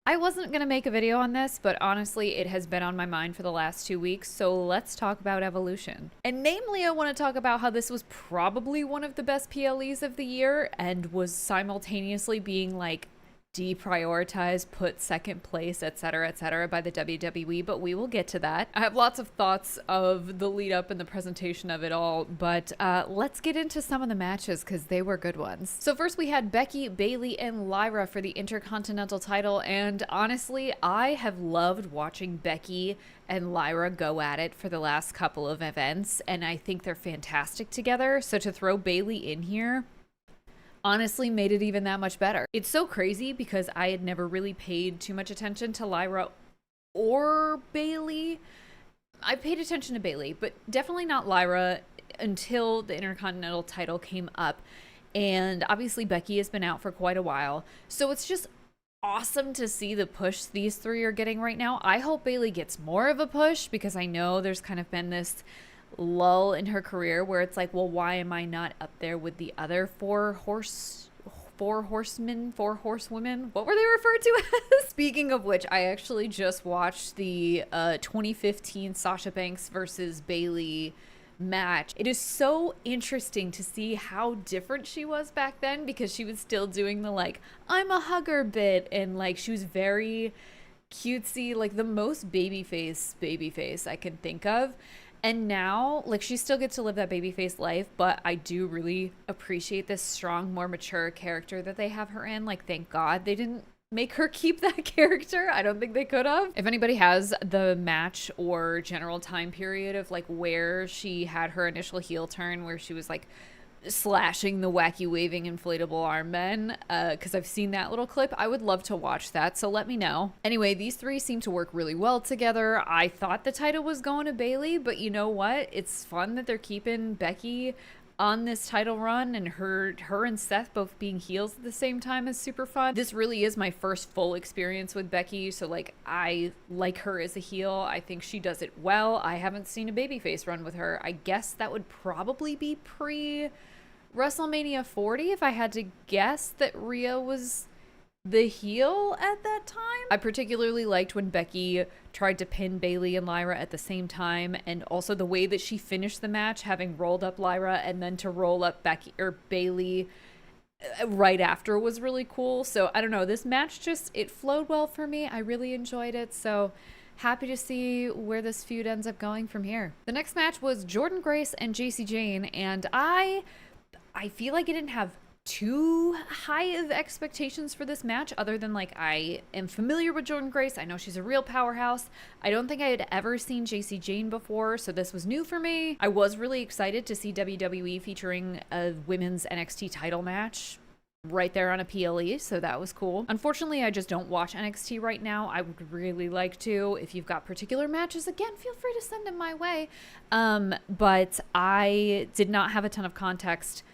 I wasn't going to make a video on this, but honestly, it has been on my mind for the last 2 weeks, so let's talk about Evolution. And namely, I want to talk about how this was probably one of the best PLEs of the year and was simultaneously being like deprioritized, put second place, etc., by the WWE, but we will get to that. I have lots of thoughts of the lead up and the presentation of it all, but let's get into some of the matches because they were good ones. So first we had Becky, Bayley, and Lyra for the Intercontinental title, and honestly, I have loved watching Becky and Lyra go at it for the last couple of events, and I think they're fantastic together. So to throw Bayley in here honestly made it even that much better. It's so crazy because I had never really paid too much attention to Lyra or Bayley. I paid attention to Bayley, but definitely not Lyra until the Intercontinental title came up. And obviously Becky has been out for quite a while. So it's just awesome to see the push these three are getting right now. I hope Bayley gets more of a push because I know there's kind of been this lull in her career where it's like, well, why am I not up there with the other four horsewomen? What were they referred to as? Speaking of which, I actually just watched the 2015 Sasha Banks versus Bayley match. It is so interesting to see how different she was back then because she was still doing the like, I'm a hugger bit, and like she was very cutesy, like the most babyface I can think of. And now, like, she still gets to live that babyface life, but I do really appreciate this strong, more mature character that they have her in. Like, thank God they didn't make her keep that character. I don't think they could have. If anybody has the match or general time period of, like, where she had her initial heel turn, where she was, like, slashing the wacky waving inflatable arm men, because I've seen that little clip. I would love to watch that, so let me know. Anyway, these three seem to work really well together. I thought the title was going to Bayley, but you know what? It's fun that they're keeping Becky on this title run, and her and Seth both being heels at the same time is super fun. This really is my first full experience with Becky, so like I like her as a heel. I think she does it well. I haven't seen a babyface run with her. I guess that would probably be pre WrestleMania 40 if I had to guess that Rhea was the heel at that time. I particularly liked when Becky tried to pin Bayley and Lyra at the same time, and also the way that she finished the match, having rolled up Lyra and then to roll up Becky or Bayley right after was really cool. So I don't know, this match just, it flowed well for me. I really enjoyed it. So happy to see where this feud ends up going from here. The next match was Jordynne Grace and Jacy Jayne, and I feel like I didn't have too high of expectations for this match, other than like I am familiar with Jordynne Grace. I know she's a real powerhouse. I don't think I had ever seen Jacy Jayne before, so this was new for me. I was really excited to see WWE featuring a women's NXT title match right there on a PLE, so that was cool. Unfortunately, I just don't watch NXT right now. I would really like to. If you've got particular matches, again, feel free to send them my way. But I did not have a ton of context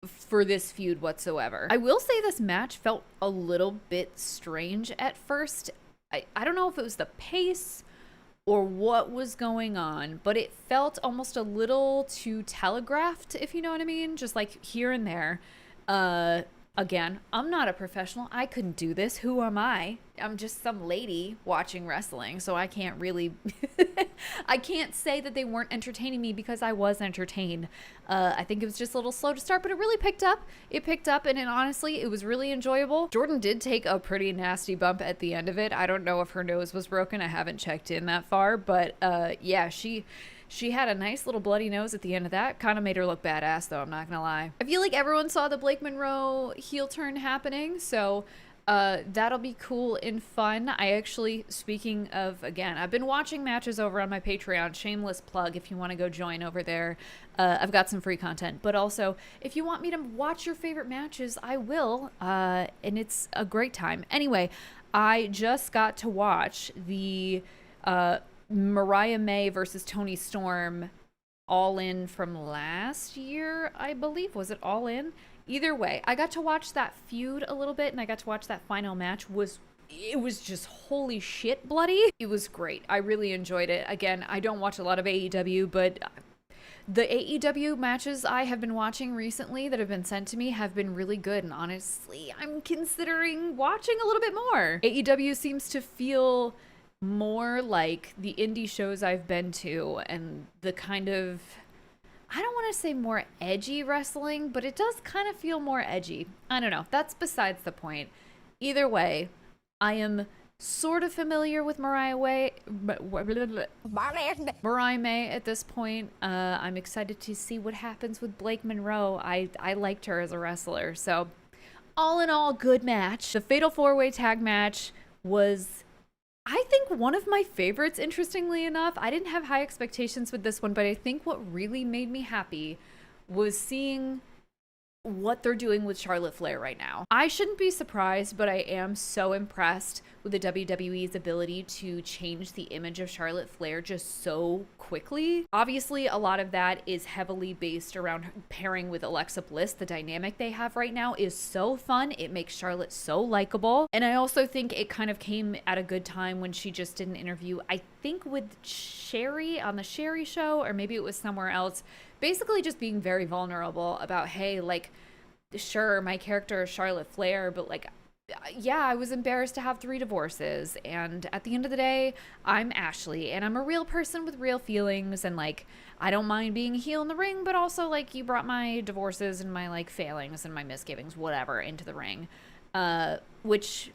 for this feud whatsoever. I will say this match felt a little bit strange at first. I don't know if it was the pace or what was going on, but it felt almost a little too telegraphed, if you know what I mean, just like here and there. Again, I'm not a professional. I couldn't do this. Who am I? I'm just some lady watching wrestling, so I can't really I can't say that they weren't entertaining me because I was entertained. I think it was just a little slow to start, but it really picked up. It picked up, and honestly, it was really enjoyable. Jordynne did take a pretty nasty bump at the end of it. I don't know if her nose was broken. I haven't checked in that far, but yeah, she had a nice little bloody nose at the end of that. Kind of made her look badass, though, I'm not gonna lie. I feel like everyone saw the Blake Monroe heel turn happening, so that'll be cool and fun. I actually, speaking of, again, I've been watching matches over on my Patreon. Shameless plug if you want to go join over there. I've got some free content, but also if you want me to watch your favorite matches, I will, and it's a great time. Anyway, I just got to watch the Mariah May versus Toni Storm All In from last year, I believe. Was it All In? Either way, I got to watch that feud a little bit, and I got to watch that final match. It was just holy shit bloody. It was great. I really enjoyed it. Again, I don't watch a lot of AEW, but The AEW matches I have been watching recently that have been sent to me have been really good, and honestly, I'm considering watching a little bit more. AEW seems to feel more like the indie shows I've been to, and the kind of, I don't want to say more edgy wrestling, but it does kind of feel more edgy. I don't know. That's besides the point. Either way, I am sort of familiar with Mariah May at this point. I'm excited to see what happens with Blake Monroe. I liked her as a wrestler. So all in all, good match. The Fatal 4-Way Tag match was, I think, one of my favorites, interestingly enough. I didn't have high expectations with this one, but I think what really made me happy was seeing what they're doing with Charlotte Flair right now. I shouldn't be surprised, but I am so impressed with the WWE's ability to change the image of Charlotte Flair just so quickly. Obviously, a lot of that is heavily based around pairing with Alexa Bliss. The dynamic they have right now is so fun. It makes Charlotte so likable. And I also think it kind of came at a good time when she just did an interview, I think with Sherry on the Sherry Show, or maybe it was somewhere else, basically just being very vulnerable about, hey, like, sure, my character is Charlotte Flair, but like, yeah, I was embarrassed to have 3 divorces. And at the end of the day, I'm Ashley, and I'm a real person with real feelings. And like, I don't mind being a heel in the ring, but also like, you brought my divorces and my like failings and my misgivings, whatever, into the ring. Which,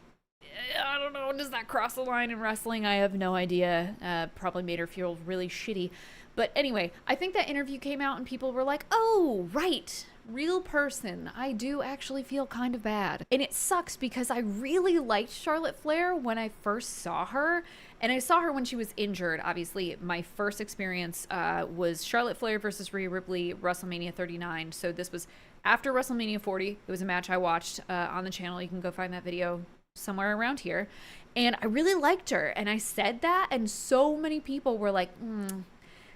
I don't know, does that cross the line in wrestling? I have no idea. Probably made her feel really shitty. But anyway, I think that interview came out and people were like, oh, right, real person. I do actually feel kind of bad. And it sucks because I really liked Charlotte Flair when I first saw her. And I saw her when she was injured. Obviously, my first experience was Charlotte Flair versus Rhea Ripley, WrestleMania 39. So this was after WrestleMania 40. It was a match I watched on the channel. You can go find that video somewhere around here. And I really liked her. And I said that, and so many people were like,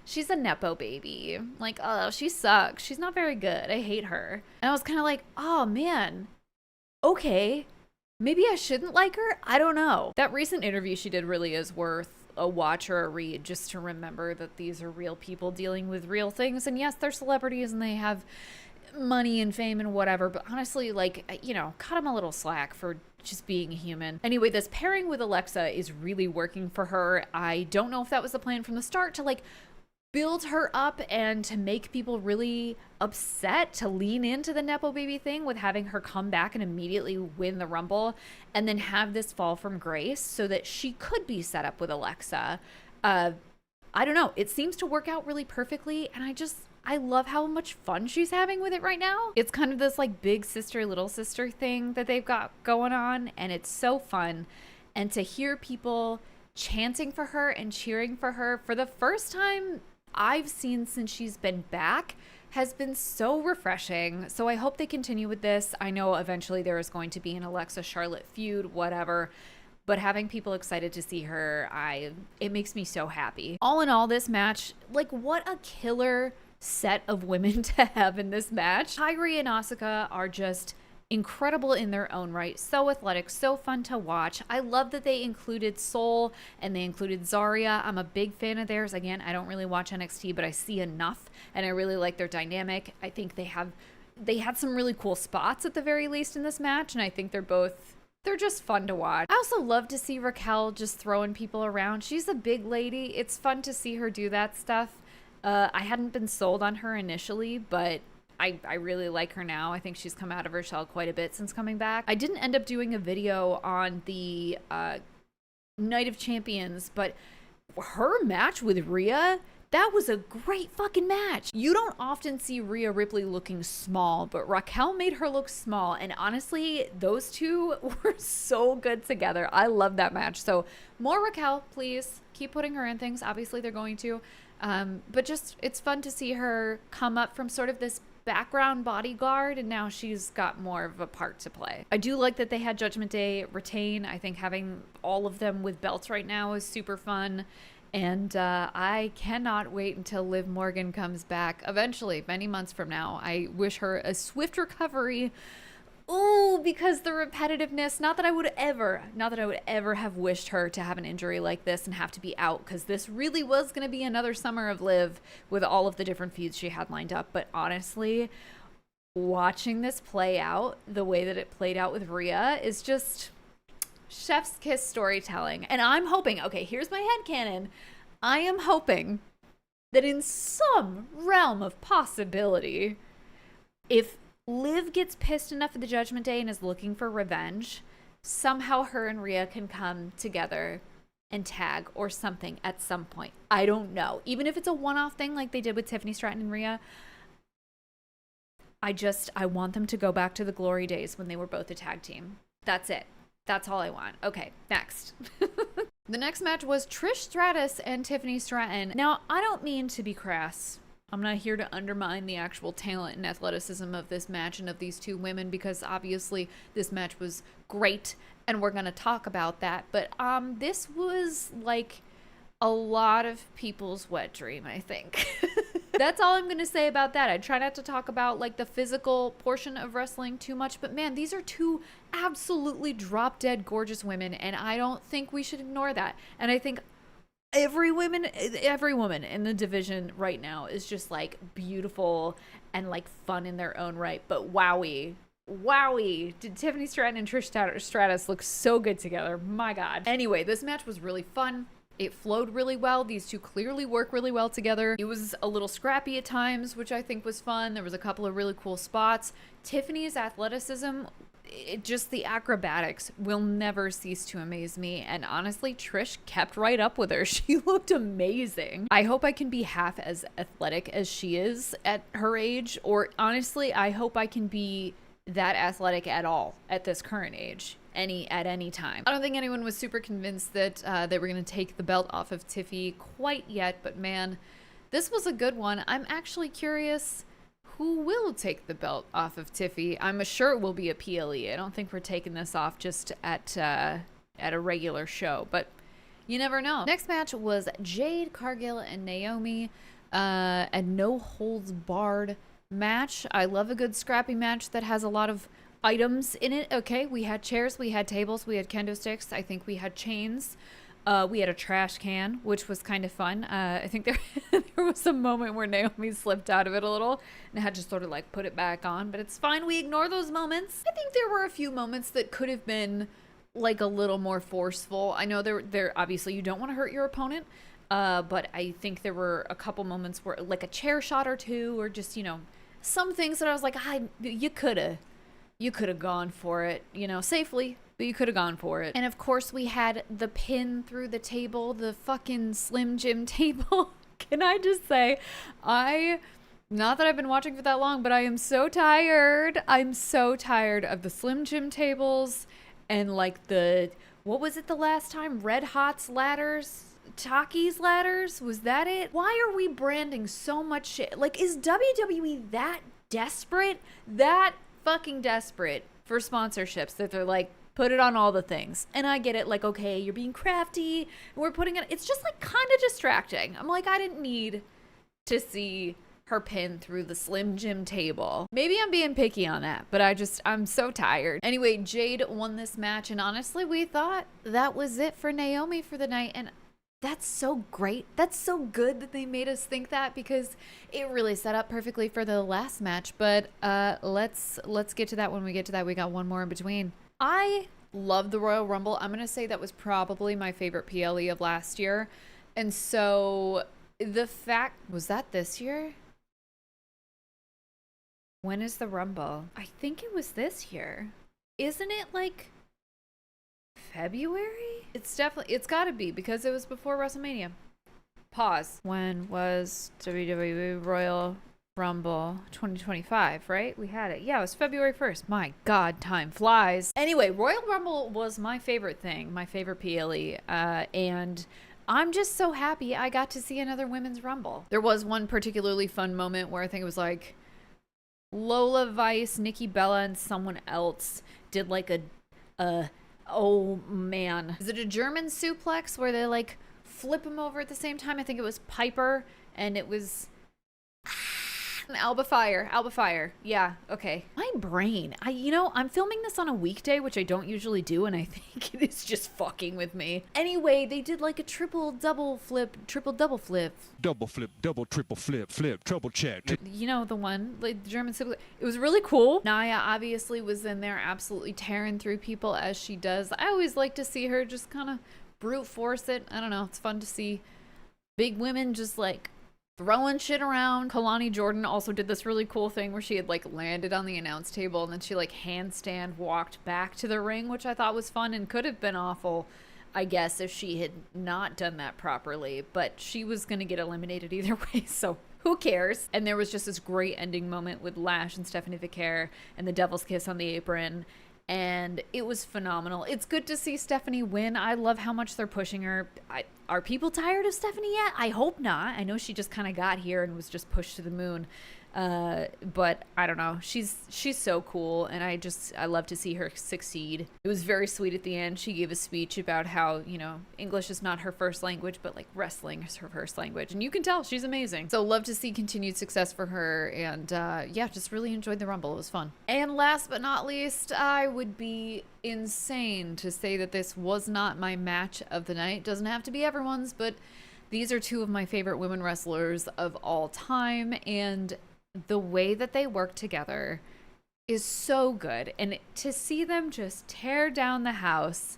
she's a Nepo baby. Like, oh, she sucks. She's not very good. I hate her. And I was kind of like, oh man, okay, maybe I shouldn't like her. I don't know. That recent interview she did really is worth a watch or a read, just to remember that these are real people dealing with real things. And yes, they're celebrities and they have money and fame and whatever, but honestly, like, you know, cut them a little slack for just being a human. Anyway, this pairing with Alexa is really working for her. I don't know if that was the plan from the start, to like build her up and to make people really upset, to lean into the Nepo baby thing with having her come back and immediately win the Rumble, and then have this fall from grace so that she could be set up with Alexa. I don't know. It seems to work out really perfectly, and I love how much fun she's having with it right now. It's kind of this like big sister, little sister thing that they've got going on, and it's so fun. And to hear people chanting for her and cheering for her for the first time I've seen since she's been back has been so refreshing. So I hope they continue with this. I know eventually there is going to be an Alexa Charlotte feud, whatever, but having people excited to see her, it makes me so happy. All in all, this match, like, what a killer set of women to have in this match. Kairi and Asuka are just incredible in their own right, so athletic, so fun to watch. I love that they included Soul and they included Zarya. I'm a big fan of theirs. Again, I don't really watch NXT, but I see enough, and I really like their dynamic. I think they had some really cool spots at the very least in this match, and I think they're just fun to watch. I also love to see Raquel just throwing people around. She's a big lady. It's fun to see her do that stuff. I hadn't been sold on her initially, but I really like her now. I think she's come out of her shell quite a bit since coming back. I didn't end up doing a video on the Night of Champions, but her match with Rhea, that was a great fucking match. You don't often see Rhea Ripley looking small, but Raquel made her look small. And honestly, those two were so good together. I love that match. So more Raquel, please. Keep putting her in things. Obviously, they're going to. But just, it's fun to see her come up from sort of this background bodyguard, and now she's got more of a part to play. I do like that they had Judgment Day retain. I think having all of them with belts right now is super fun. And I cannot wait until Liv Morgan comes back eventually, many months from now. I wish her a swift recovery. Ooh, because the repetitiveness, not that I would ever have wished her to have an injury like this and have to be out, because this really was going to be another summer of Liv with all of the different feuds she had lined up. But honestly, watching this play out the way that it played out with Rhea is just chef's kiss storytelling. And I'm hoping, okay, here's my headcanon. I am hoping that in some realm of possibility, if Liv gets pissed enough at the Judgment Day and is looking for revenge, somehow her and Rhea can come together and tag or something at some point. I don't know. Even if it's a one-off thing like they did with Tiffany Stratton and Rhea, I want them to go back to the glory days when they were both a tag team. That's it. That's all I want. Okay, next. The next match was Trish Stratus and Tiffany Stratton. Now, I don't mean to be crass. I'm not here to undermine the actual talent and athleticism of this match and of these two women, because obviously this match was great and we're going to talk about that. But this was like a lot of people's wet dream, I think. That's all I'm going to say about that. I try not to talk about like the physical portion of wrestling too much, but man, these are two absolutely drop dead gorgeous women, and I don't think we should ignore that. And I think every woman in the division right now is just like beautiful and like fun in their own right. But wowie, did Tiffany Stratton and Trish Stratus look so good together. My God. Anyway, this match was really fun. It flowed really well. These two clearly work really well together. It was a little scrappy at times, which I think was fun. There was a couple of really cool spots. Tiffany's athleticism, just the acrobatics will never cease to amaze me. And honestly, Trish kept right up with her. She looked amazing. I hope I can be half as athletic as she is at her age. Or honestly, I hope I can be that athletic at all at this current age. At any time. I don't think anyone was super convinced that they were going to take the belt off of Tiffy quite yet, but man, this was a good one. I'm actually curious who will take the belt off of Tiffy. I'm sure it will be a PLE. I don't think we're taking this off just at a regular show, but you never know. Next match was Jade Cargill and Naomi, a no holds barred match. I love a good scrappy match that has a lot of items in it. Okay, we had chairs, we had tables, we had kendo sticks. I think we had chains. We had a trash can, which was kind of fun. I think there was a moment where Naomi slipped out of it a little and had to sort of like put it back on, but it's fine. We ignore those moments. I think there were a few moments that could have been like a little more forceful. I know there obviously you don't want to hurt your opponent, but I think there were a couple moments where like a chair shot or two, or just, you know, some things that I was like, you could have gone for it, you know, safely, but you could have gone for it. And of course we had the pin through the table, the fucking Slim Jim table. Can I just say, not that I've been watching for that long, but I am so tired. I'm so tired of the Slim Jim tables and like what was it the last time? Red Hot's ladders? Takis ladders? Was that it? Why are we branding so much shit? Like, is WWE that desperate? That fucking desperate for sponsorships that they're like, put it on all the things? And I get it, like, okay, you're being crafty and we're putting it, it's just like kind of distracting. I'm like, I didn't need to see her pin through the Slim Jim table. Maybe I'm being picky on that, but I'm so tired. Anyway, Jade won this match, and honestly, we thought that was it for Naomi for the night, and that's so great. That's so good that they made us think that, because it really set up perfectly for the last match. But let's get to that when we get to that. We got one more in between. I love the Royal Rumble. I'm going to say that was probably my favorite PLE of last year. And so the fact, was that this year? When is the Rumble? I think it was this year. Isn't it like February? It's gotta be, because it was before WrestleMania. Pause. When was WWE Royal Rumble 2025, right? We had it. Yeah, it was February 1st. My God, time flies. Anyway, Royal Rumble was my favorite thing, my favorite PLE, and I'm just so happy I got to see another women's Rumble. There was one particularly fun moment where I think it was like Lola Vice, Nikki Bella, and someone else did like oh man, is it a German suplex where they like flip him over at the same time? I think it was Piper, and it was Alba Fire. Yeah, okay. My brain. I'm filming this on a weekday, which I don't usually do, and I think it is just fucking with me. Anyway, they did like a triple double flip. Double flip, double triple flip, trouble check. You know the one, like the German sibling. It was really cool. Naya obviously was in there absolutely tearing through people as she does. I always like to see her just kind of brute force it. I don't know. It's fun to see big women just like throwing shit around. Kalani Jordynne also did this really cool thing where she had like landed on the announce table and then she like handstand walked back to the ring, which I thought was fun and could have been awful, I guess, if she had not done that properly. But she was going to get eliminated either way, so who cares? And there was just this great ending moment with Lash and Stephanie Vicaire and the Devil's Kiss on the apron. And it was phenomenal. It's good to see Stephanie win. I love how much they're pushing her. Are people tired of Stephanie yet? I hope not. I know she just kind of got here and was just pushed to the moon. But I don't know. She's so cool, and I love to see her succeed. It was very sweet at the end. She gave a speech about how, English is not her first language, but like wrestling is her first language. And you can tell she's amazing. So love to see continued success for her. And yeah, just really enjoyed the Rumble. It was fun. And last but not least, I would be insane to say that this was not my match of the night. Doesn't have to be everyone's, but these are two of my favorite women wrestlers of all time. And the way that they work together is so good. And to see them just tear down the house,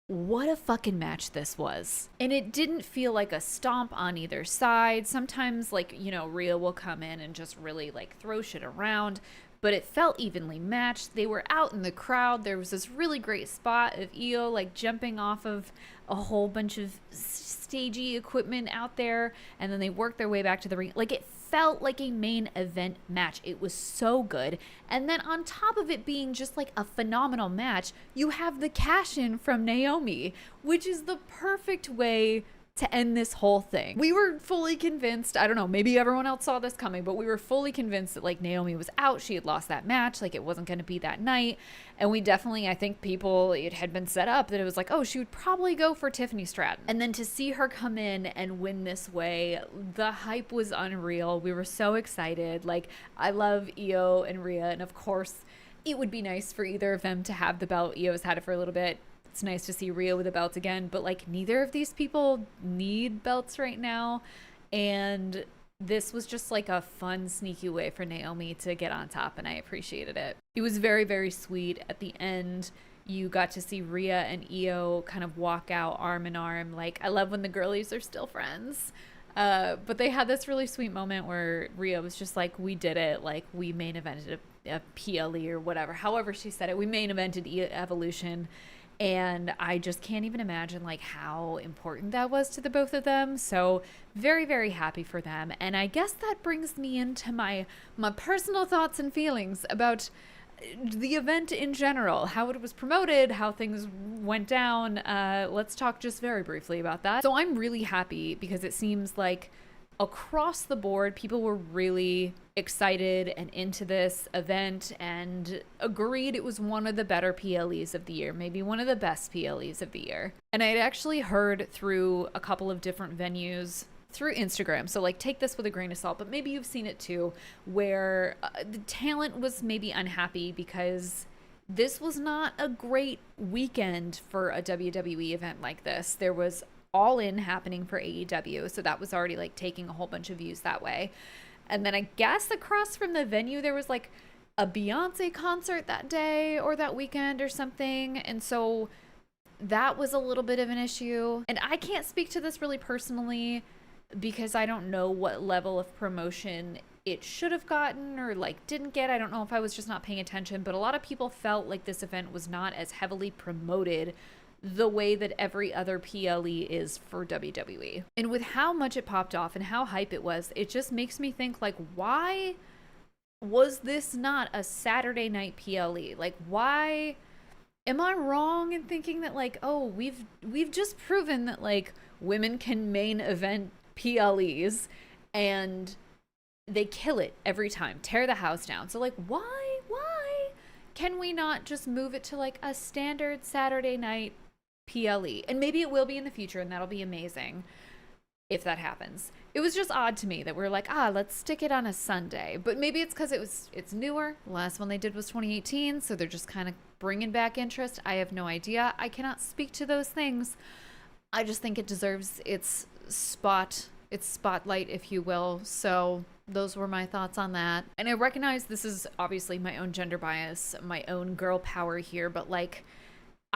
what a fucking match this was. And it didn't feel like a stomp on either side. Sometimes, like, Rhea will come in and just really like throw shit around, but it felt evenly matched. They were out in the crowd. There was this really great spot of Io like jumping off of a whole bunch of stagey equipment out there, and then they worked their way back to the ring. Like, it felt like a main event match. It was so good. And then on top of it being just like a phenomenal match, you have the cash in from Naomi, which is the perfect way to end this whole thing. We were fully convinced, I don't know, maybe everyone else saw this coming, but we were fully convinced that like Naomi was out. She had lost that match. Like, it wasn't going to be that night. And we definitely, I think it had been set up that it was like, oh, she would probably go for Tiffany Stratton. And then to see her come in and win this way, the hype was unreal. We were so excited. Like, I love Io and Rhea. And of course, it would be nice for either of them to have the belt. Io's had it for a little bit. It's nice to see Rhea with a belt again, but like neither of these people need belts right now. And this was just like a fun, sneaky way for Naomi to get on top, and I appreciated it. It was very, very sweet. At the end, you got to see Rhea and Io kind of walk out arm in arm. Like, I love when the girlies are still friends. But they had this really sweet moment where Rhea was just like, we did it. Like, we main evented a PLE or whatever. However she said it, we main evented Evolution. And I just can't even imagine like how important that was to the both of them. So very, very happy for them. And I guess that brings me into my personal thoughts and feelings about the event in general, how it was promoted, how things went down. Let's talk just very briefly about that. So I'm really happy because it seems like across the board, people were really excited and into this event and agreed it was one of the better PLEs of the year, maybe one of the best PLEs of the year. And I'd actually heard through a couple of different venues through Instagram, so like take this with a grain of salt, but maybe you've seen it too, where the talent was maybe unhappy because this was not a great weekend for a WWE event like this. There was All In happening for AEW, so that was already like taking a whole bunch of views that way. And then I guess across from the venue there was like a Beyonce concert that day or that weekend or something, and so that was a little bit of an issue. And I can't speak to this really personally because I don't know what level of promotion it should have gotten or like didn't get. I don't know if I was just not paying attention, but a lot of people felt like this event was not as heavily promoted the way that every other PLE is for WWE. And with how much it popped off and how hype it was, it just makes me think like, why was this not a Saturday night PLE? Like, why am I wrong in thinking that like, oh, we've just proven that like women can main event PLEs and they kill it every time, tear the house down. So like, why can we not just move it to like a standard Saturday night PLE? And maybe it will be in the future and that'll be amazing. if that happens. It was just odd to me that we're like, let's stick it on a Sunday. But maybe it's because it's newer. The last one they did was 2018, so they're just kind of bringing back interest. I have no idea. I cannot speak to those things. I just think it deserves its spotlight, if you will. So those were my thoughts on that. And I recognize this is obviously my own gender bias, my own girl power here, but like,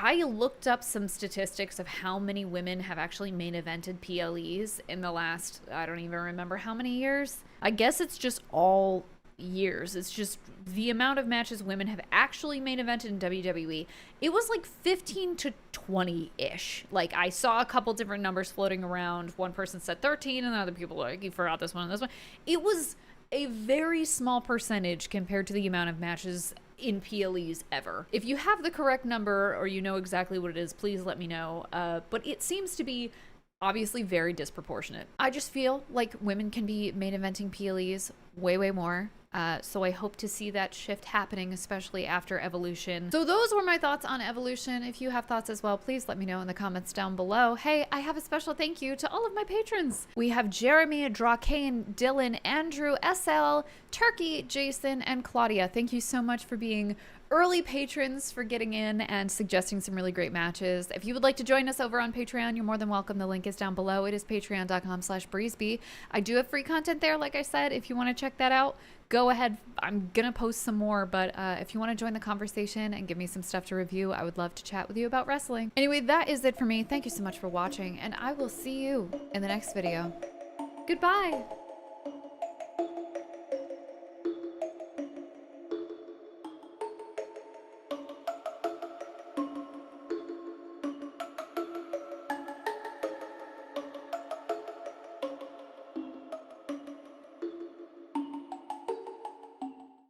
I looked up some statistics of how many women have actually main evented PLEs in the last, I don't even remember how many years. I guess it's just all years. It's just the amount of matches women have actually main evented in WWE. It was like 15 to 20-ish. Like, I saw a couple different numbers floating around. One person said 13 and other people were like, you forgot this one and this one. It was a very small percentage compared to the amount of matches in PLEs ever. If you have the correct number or you know exactly what it is, please let me know. But it seems to be obviously very disproportionate. I just feel like women can be main eventing PLEs way more. So I hope to see that shift happening, especially after Evolution. So those were my thoughts on Evolution. If you have thoughts as well, please let me know in the comments down below. Hey, I have a special thank you to all of my patrons. We have Jeremy, Drakane, Dylan, Andrew, SL, Turkey, Jason, and Claudia. Thank you so much for being early patrons, for getting in and suggesting some really great matches. If you would like to join us over on Patreon, you're more than welcome. The link is down below. It is patreon.com/breezeby. I do have free content there, like I said. If you want to check that out, go ahead. I'm gonna post some more, but if you want to join the conversation and give me some stuff to review, I would love to chat with you about wrestling. Anyway, that is it for me. Thank you so much for watching, and I will see you in the next video. Goodbye.